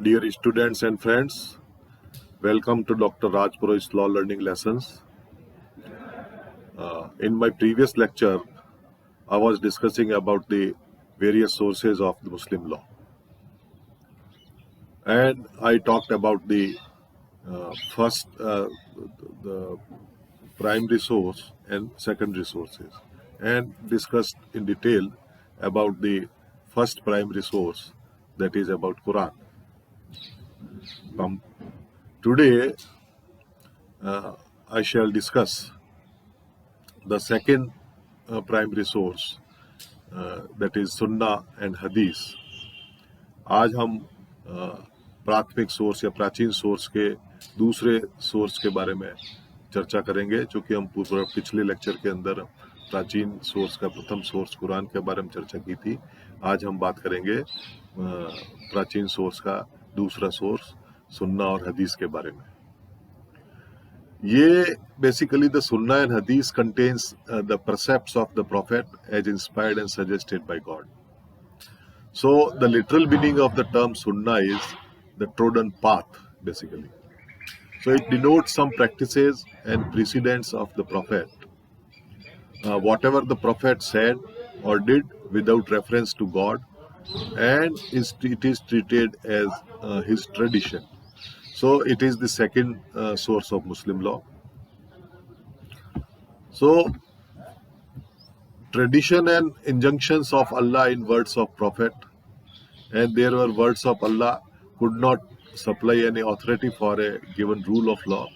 Dear students and friends, welcome to Dr. Raj Purohit's Law Learning Lessons. In my previous lecture, I was discussing about the various sources of the Muslim law. And I talked about the the primary source and secondary sources, and discussed in detail about the first primary source, that is about Quran. Today, I shall discuss the second primary source, that is Sunnah and Hadith. आज हम प्राथमिक source या प्राचीन source के दूसरे source के बारे में चर्चा करेंगे, चूँकि हम पिछले लेक्चर के अंदर प्राचीन सोर्स का प्रथम सोर्स कुरान के बारे में चर्चा की थी। आज हम बात करेंगे प्राचीन सोर्स का दूसरा सोर्स सुन्ना और हदीस के बारे में। ये basically the Sunnah and Hadith contains the precepts of the Prophet as inspired and suggested by God. So the literal meaning of the term Sunnah is the trodden path, basically. So it denotes some practices and precedents of the Prophet. Whatever the Prophet said or did without reference to God, and it is treated as his tradition. So it is the second source of Muslim law. So tradition and injunctions of Allah in words of Prophet, and there were words of Allah could not supply any authority for a given rule of law.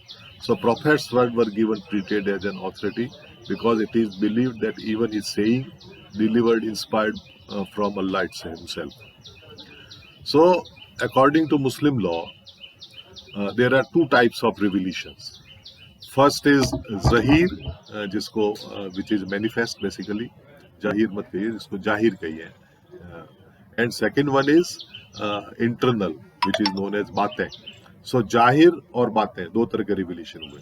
So Prophet's words were treated as an authority, because it is believed that even his saying delivered inspired from Allah himself. So according to Muslim law, there are two types of revelations. First is Zahir, which is manifest basically. Jahir mat kahiye, jisko Jahir kahiye. And second one is internal, which is known as Baatein. So Jahir और बातें दो तरह के revelation हुए.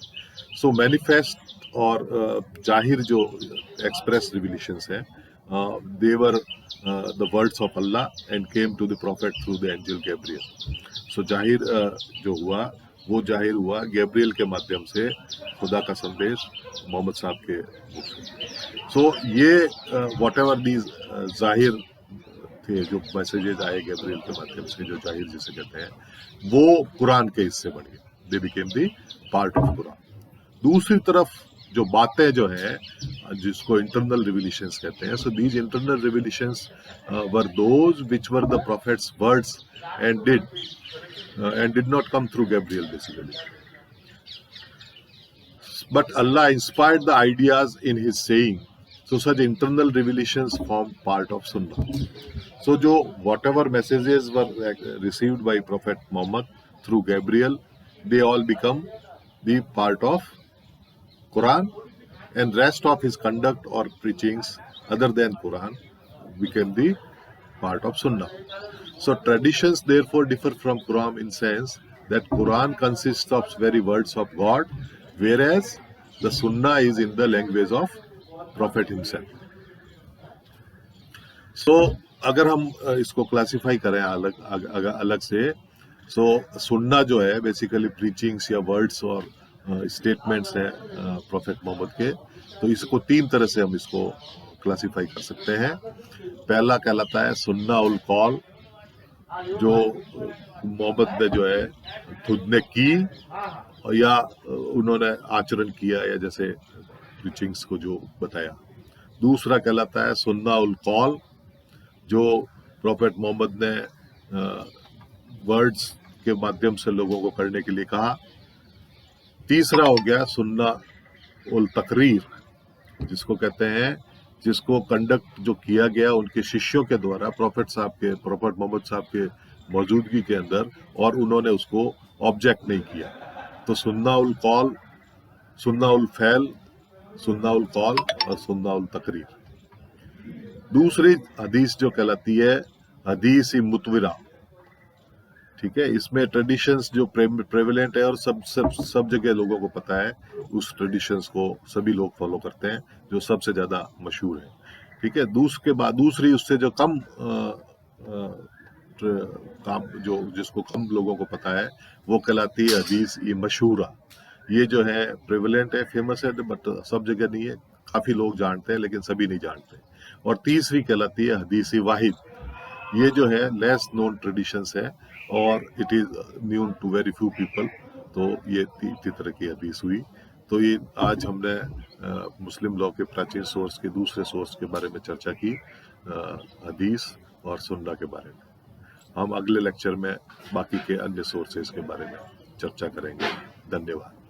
So manifest और Jahir जो express revelations हैं, they were the words of Allah and came to the Prophet through the angel Gabriel. So Jahir जो हुआ वो जाहिर हुआ गैब्रियल के माध्यम से खुदा का संदेश मोहम्मद साहब के मुख से. सो ये व्हाटएवर दीज जाहिर थे, जो मैसेजेस आए गैब्रियल के माध्यम से, जो जाहिर जिसे कहते हैं, वो कुरान के हिस्से बन गए. They became the part of Quran. दूसरी तरफ जो बातें जो हैं, जिसको इंटरनल रिविलेशंस कहते हैं, so these internal revelations were those which were the prophets words and did not come through Gabriel basically. But Allah inspired the ideas in his saying. So such internal revelations form part of Sunnah. So whatever messages were received by Prophet Muhammad through Gabriel, they all become the part of Quran, and rest of his conduct or preachings other than Quran became the part of Sunnah. So traditions therefore differ from Quran in sense that Quran consists of very words of God, whereas the Sunnah is in the language of Prophet himself. So अगर हम इसको classify करें अलग से, so सुन्ना जो है basically preachings या वर्ड्स और स्टेटमेंट्स हैं प्रॉफेट मोहम्मद के. तो इसको तीन तरह से हम इसको क्लासिफाई कर सकते हैं. पहला कहलाता है सुन्ना उल कौल, जो मोहम्मद ने जो है खुद ने की या उन्होंने आचरण किया, या जैसे प्रीचिंग्स को जो बताया. दूसरा कहलाता है सुन्ना उल कौल, जो प्रॉफेट मोहम्मद ने वर्ड्स के माध्यम से लोगों को करने के लिए कहा. तीसरा हो गया सुन्ना उल तकरीर, जिसको कहते हैं, जिसको कंडक्ट जो किया गया उनके शिष्यों के द्वारा प्रॉफेट मोहम्मद साहब के मौजूदगी के अंदर, और उन्होंने उसको ऑब्जेक्ट नहीं किया. तो सुन्ना उल कौल, सुन्ना उल फैल, सुन्ना उल कौल और सुन्ना उल तकरीर. दूसरी हदीस जो कहलाती है हदीस मुतविरा, ठीक है. इसमें ट्रेडिशंस जो प्रेवलेंट है और सब जगह लोगों को पता है, उस ट्रेडिशंस को सभी लोग फॉलो करते हैं, जो सबसे ज्यादा मशहूर है, ठीक है. दूसरी उससे जो कम काम जो जिसको कम लोगों को पता है वो कहलाती है हदीस ई मशहूरा। ये जो है प्रेवलेंट है, फेमस है, बट सब जगह नहीं है। काफी लोग जानते हैं लेकिन सभी नहीं जानते। और तीसरी कहलाती है हदीस वाहिद। ये जो है लेस नोन ट्रेडिशंस है और इट इज न्यून टू वेरी फ्यू पीपल। तो ये तीन तरह की हदीस हुई। तो ये आज हमने मुस्लिम लॉ के प्राचीन सोर्स के दूसरे सोर्स के बारे में चर्चा की, हदीस और सुन्ना के बारे में। हम अगले लेक्चर में बाकी के अन्य सोर्सेज के बारे में चर्चा करेंगे। धन्यवाद।